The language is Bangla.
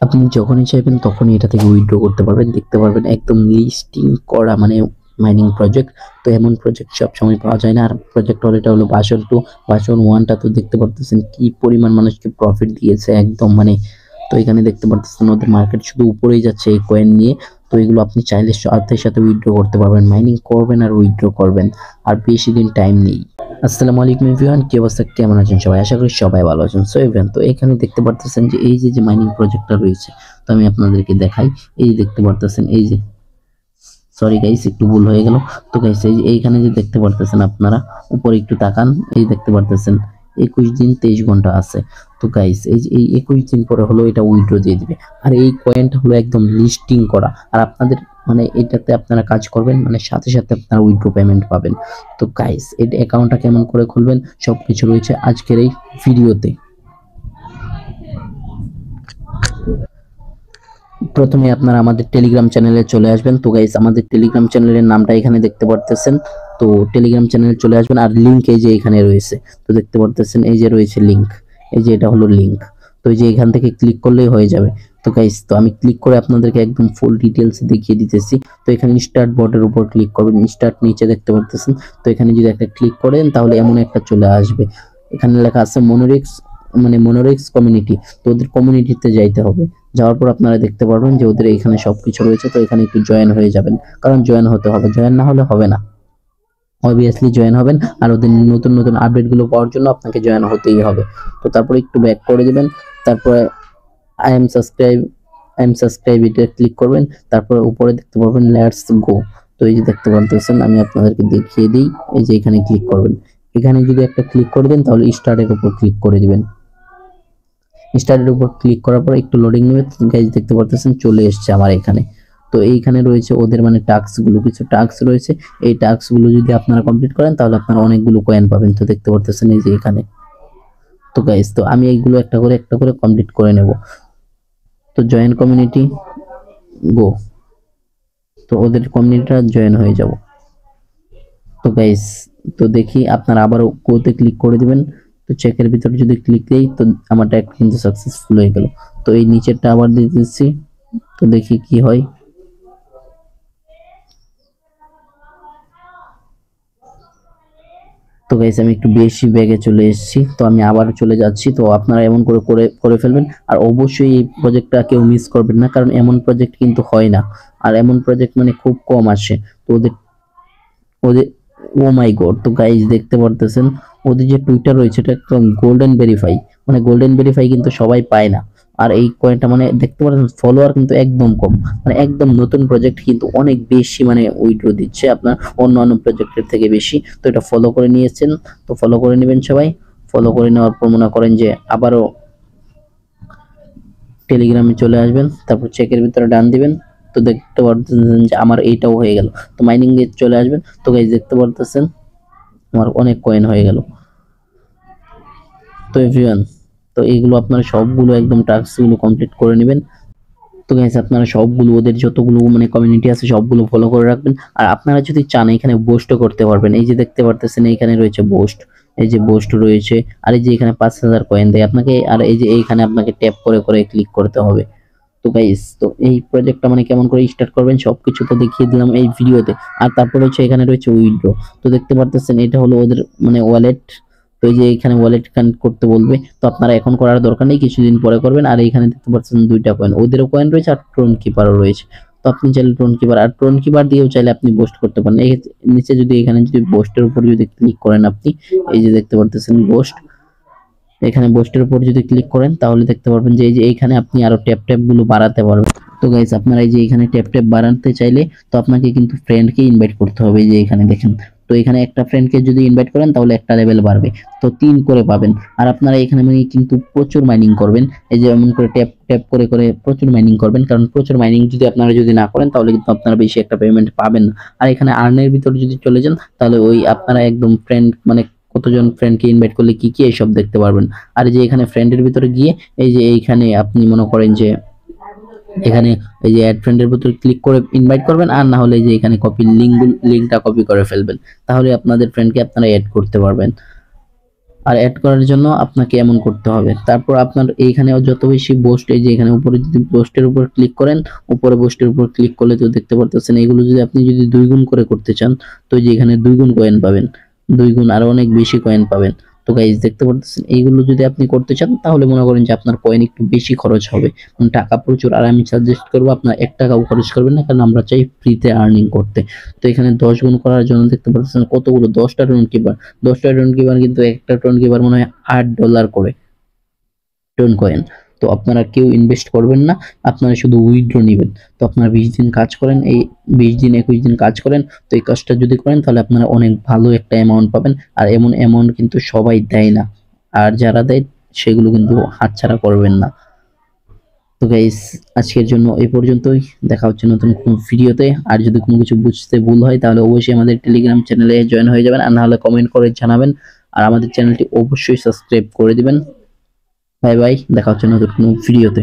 আপনি যখনই চাইবেন তখনই এটা থেকে উইথড্র করতে পারবেন। দেখতে পারবেন একদম লিস্টিং করা মানে মাইনিং প্রজেক্ট। তো এমন প্রজেক্ট সবসময় পাওয়া যায় না। আর প্রজেক্ট হল এটা হলো ভার্সন 2, ভার্সন 1 টা তো দেখতে পারতেছেন কি পরিমাণ মানুষকে প্রফিট দিয়েছে একদম মানে। তো এখানে দেখতে পারতেছেন ওদের মার্কেট শুধু উপরেই যাচ্ছে এই কয়েন নিয়ে। তো এগুলো আপনি চাইলে সাথে সাথে উইথড্র করতে পারবেন, মাইনিং করবেন আর উইথড্র করবেন। আর বেশি দিন টাইম নেই। আসসালামু আলাইকুম এভরিওয়ান, কি অবস্থা, কেমন আছেন সবাই? আশা করি সবাই ভালো আছেন। সো এভরিওয়ান, তো এখানে দেখতে পারতেছেন যে এই যে মাইনিং প্রজেক্টটা রয়েছে, তো আমি আপনাদেরকে দেখাই। এই যে দেখতে পারতেছেন, এই যে সরি গাইস একটু ভুল হয়ে গেল। তো গাইস এই যে এইখানে যে দেখতে পারতেছেন আপনারা, উপরে একটু তাকান, এই দেখতে পারতেছেন 21 দিন 23 ঘন্টা আছে। তো গাইস এই যে এই 21 দিন পরে হলো এটা উইথড্র দিয়ে দিবে। আর এই কয়েনটা হলো একদম লিস্টিং করা। আর আপনাদের মানে এটাতে আপনারা কাজ করবেন মানে সাথে সাথে আপনারা উইথড্র পেমেন্ট পাবেন। তো গাইস এটা অ্যাকাউন্টটা কেমন করে খুলবেন সবকিছু রয়েছে আজকের এই ভিডিওতে। প্রথমে আপনারা আমাদের টেলিগ্রাম চ্যানেলে চলে আসবেন। তো গাইস আমাদের টেলিগ্রাম চ্যানেলের নামটা এখানে দেখতে পারতেছেন। তো টেলিগ্রাম চ্যানেলে চলে আসবেন আর লিংক এই যে এখানে রয়েছে। তো দেখতে পারতেছেন এই যে রয়েছে লিংক, এই যে এটা হলো লিংক। তো এই যে এখান থেকে ক্লিক করলেই হয়ে যাবে। তো গাইস তো আমি ক্লিক করে আপনাদেরকে একদম ফুল ডিটেইলস দেখিয়ে দিতেছি। তো এখানে স্টার্ট বটের উপর ক্লিক করবেন, স্টার্ট নিচে দেখতে পারতেছেন। তো এখানে যদি একটা ক্লিক করেন তাহলে এমন একটা চলে আসবে। এখানে লেখা আছে মনোরিক্স মানে মনোরিক্স কমিউনিটি। তো ওদের কমিউনিটিতে যাইতে হবে। যাওয়ার পর আপনারা দেখতে পারবেন যে ওদের এখানে সবকিছু রয়েছে। তো এখানে একটু জয়েন হয়ে যাবেন, কারণ জয়েন হতে হবে, জয়েন না হলে হবে না। অবভিয়াসলি জয়েন হবেন আর ওদের নতুন নতুন আপডেট গুলো পাওয়ার জন্য আপনাকে জয়েন হতেই হবে। তো তারপরে একটু ব্যাক করে দিবেন, তারপরে আই এম সাবস্ক্রাইব এটা ক্লিক করবেন। তারপরে উপরে দেখতে পারবেন লেটস গো। তো এই যে দেখতে পাচ্ছেন, আমি আপনাদেরকে দেখিয়ে দিই। এই যে এখানে ক্লিক করবেন, এখানে যদি একটা ক্লিক করে দেন তাহলে স্টার্টের উপর ক্লিক করে দিবেন। স্টার্টের উপর ক্লিক করার পর একটু লোডিং নেবে। গাইজ দেখতে পারতেছেন চলে এসেছে আমার এখানে। তো এইখানে রয়েছে ওদের মানে টাস্ক গুলো, কিছু টাস্ক রয়েছে। এই টাস্ক গুলো যদি আপনারা কমপ্লিট করেন তাহলে আপনারা অনেকগুলো কয়েন পাবেন। তো দেখতে পারতেছেন এই যে এখানে। তো গাইজ তো আমি এইগুলো একটা করে কমপ্লিট করে নেব। তো জয়েন কমিউনিটি গো, তো ওদের কমিউনিটিটা জয়েন হয়ে যাব। তো গাইজ তো দেখি আপনারা আবারও কোতে ক্লিক করে দিবেন। তো চেকের ভিতরে যদি ক্লিক দেই তো আমারটা কিন্তু সাকসেসফুল হয়ে গেল। তো এই নিচেরটা আবার দিয়ে দিচ্ছি, তো দেখি কি হয়। তো গাইস আমি একটু বেশি ব্যাগে চলে এসেছি, তো আমি আবার চলে যাচ্ছি। তো আপনারা এমন করে করে করে ফেলবেন। আর অবশ্যই এই প্রজেক্টটা কেউ মিস করবেন না, কারণ এমন প্রজেক্ট কিন্তু হয় না। আর এমন প্রজেক্ট মানে খুব কম আসে। তো ওদের ওদের ও মাই গড, তো গাইজ দেখতে পারতেছেন ওদের যে টুইটার রয়েছে এটা একটা গোল্ডেন ভেরিফাই, মানে গোল্ডেন ভেরিফাই কিন্তু সবাই পায় না। আর এই কয়েনটা মানে দেখতে পাচ্ছেন ফলোয়ার কিন্তু একদম কম, মানে একদম নতুন প্রজেক্ট কিন্তু অনেক বেশি মানে উইথড্র দিচ্ছে আপনার অন্যান্য প্রজেক্টের থেকে বেশি। তো এটা ফলো করে নিয়েছেন, তো ফলো করে নেবেন সবাই। ফলো করে নেওয়ার পর মনে করেন যে আবারও টেলিগ্রামে চলে আসবেন, তারপর চেকের ভিতরে ডান দিবেন। তো দেখতে পারতেছেন যে আমার এইটাও হয়ে গেল। তো মাইনিং এ চলে আসবেন। তো গাইজ দেখতে পারতেছেন আমার অনেক কয়েন হয়ে গেল। তো এভরিওয়ান, তো এইগুলো আপনারা সবগুলো একদম টাস্কগুলো কমপ্লিট করে নেবেন। তো গাইস আপনারা সবগুলো ওদের যতগুলো মানে কমিউনিটি আছে সবগুলো ফলো করে রাখবেন। আর আপনারা যদি চান এখানে বোস্টও করতে পারবেন। এই যে দেখতে পারতেছেন এখানে রয়েছে বোস্ট, এই যে বোস্ট রয়েছে। আর এই যে এখানে 5000 কয়েন দেয় আপনাকে। আর এই যে এইখানে আপনাকে ট্যাপ করে করে ক্লিক করতে হবে। তো গাইস তো এই প্রজেক্টটা মানে কেমন করে স্টার্ট করবেন সবকিছু তো দেখিয়ে দিলাম এই ভিডিওতে। আর তারপরে হচ্ছে এখানে রয়েছে উইথড্র। তো দেখতে পারতেছেন এটা হলো ওদের মানে ওয়ালেট। তো এই যে এখানে ওয়ালেট কানেক্ট করতে বলবে, তো আপনারা এখন করার দরকার নেই, কিছুদিন পরে করবেন। আর এখানে দেখতে পাচ্ছেন দুইটা কয়েন, ওদেরও কয়েন রয়েছে আর ট্রোন কিপারও রয়েছে। তো আপনি চাইলে ট্রোন কিপার আর ট্রোন কিপার দিয়েও চাইলে আপনি বোস্ট করতে পারেন। এই নিচে যদি এখানে যদি বোস্টের উপর যদি ক্লিক করেন আপনি, এই যে দেখতে পারতেছেন বোস্ট, এখানে বোস্টের উপর যদি ক্লিক করেন তাহলে দেখতে পারবেন যে এই যে এইখানে আপনি আরো ট্যাপ ট্যাপ গুলো বাড়াতে পারবেন। তো গাইস আপনারা এই যে এখানে ট্যাপ ট্যাপ বাড়াতে চাইলে তো আপনাকে কিন্তু ফ্রেন্ডকে ইনভাইট করতে হবে। এই যে এখানে দেখেন, তো এখানে একটা ফ্রেন্ডকে যদি ইনভাইট করেন তাহলে একটা লেভেল বাড়বে, তো 3 করে পাবেন। আর আপনারা এখানে মানে কিন্তু প্রচুর মাইনিং করবেন। এই যে এমন করে ট্যাপ ট্যাপ করে করে প্রচুর মাইনিং করবেন, কারণ প্রচুর মাইনিং যদি আপনারা যদি না করেন তাহলে কিন্তু আপনারা বেশি একটা পেমেন্ট পাবেন না। আর এখানে আর্নের ভিতরে যদি চলে যান তাহলে ওই আপনারা একদম ফ্রেন্ড মানে কতজন ফ্রেন্ডকে ইনভাইট করলে কি কি এইসব দেখতে পারবেন। আর যে এখানে ফ্রেন্ডের ভিতরে গিয়ে এই যে এইখানে আপনি মনে করেন যে এখানে এই যে অ্যাড ফ্রেন্ডের ভিতরে ক্লিক করে ইনভাইট করবেন। আর না হলে যে এখানে কপি লিঙ্কটা কপি করে ফেলবেন, তাহলে আপনাদের ফ্রেন্ডকে আপনারা অ্যাড করতে পারবেন। আর অ্যাড করার জন্য আপনাকে এমন করতে হবে। তারপর আপনার এইখানে যত বেশি বোস্ট, এই যে এখানে উপরে যদি বোস্টের উপর ক্লিক করেন, উপরে বোস্টের উপর ক্লিক করলে তো দেখতে পারতেছেন এগুলো যদি আপনি যদি 2 গুণ করে করতে চান, তো যে এখানে 2 গুণ কয়েন পাবেন, 2 গুণ আরো অনেক বেশি কয়েন পাবেন। তো গাইস দেখতে পারতেছেন এইগুলো যদি আপনি করতে চান তাহলে মনে করেন যে আপনার কয়েন একটু বেশি খরচ হবে, টাকা প্রচুর। আর আমি সাজেস্ট করবো আপনার 1 টাকাও খরচ করবেন না, কারণ আমরা চাই ফ্রিতে আর্নিং করতে। তো এখানে 10 গুণ করার জন্য দেখতে পাচ্ছেন কতগুলো 10টা টোন কিপার, 10টা টোন কিপার কিন্তু একটা টোন কিপার মনে হয় $8 করে টোন কয়েন। তো আপনারা কেউ ইনভেস্ট করবেন না, আপনারা শুধু উইথড্র নেবেন। তো আপনারা 20 দিন কাজ করেন, এই 20 দিন 21 দিন কাজ করেন, তো এই কাজটা যদি করেন তাহলে আপনারা অনেক ভালো একটা অ্যামাউন্ট পাবেন। আর এমন অ্যামাউন্ট কিন্তু সবাই দেয় না, আর যারা দেয় সেগুলো কিন্তু হাতছাড়া করবেন না। তো গাইস আজকের জন্য এই পর্যন্তই, দেখা হচ্ছে নতুন কোনো ভিডিওতে। আর যদি কোনো কিছু বুঝতে ভুল হয় তাহলে অবশ্যই আমাদের টেলিগ্রাম চ্যানেলে জয়েন হয়ে যাবেন, আর না হলে কমেন্ট করে জানাবেন। আর আমাদের চ্যানেলটি অবশ্যই সাবস্ক্রাইব করে দিবেন। বাই বাই, দেখা হচ্ছে নতুন কোনো ভিডিওতে।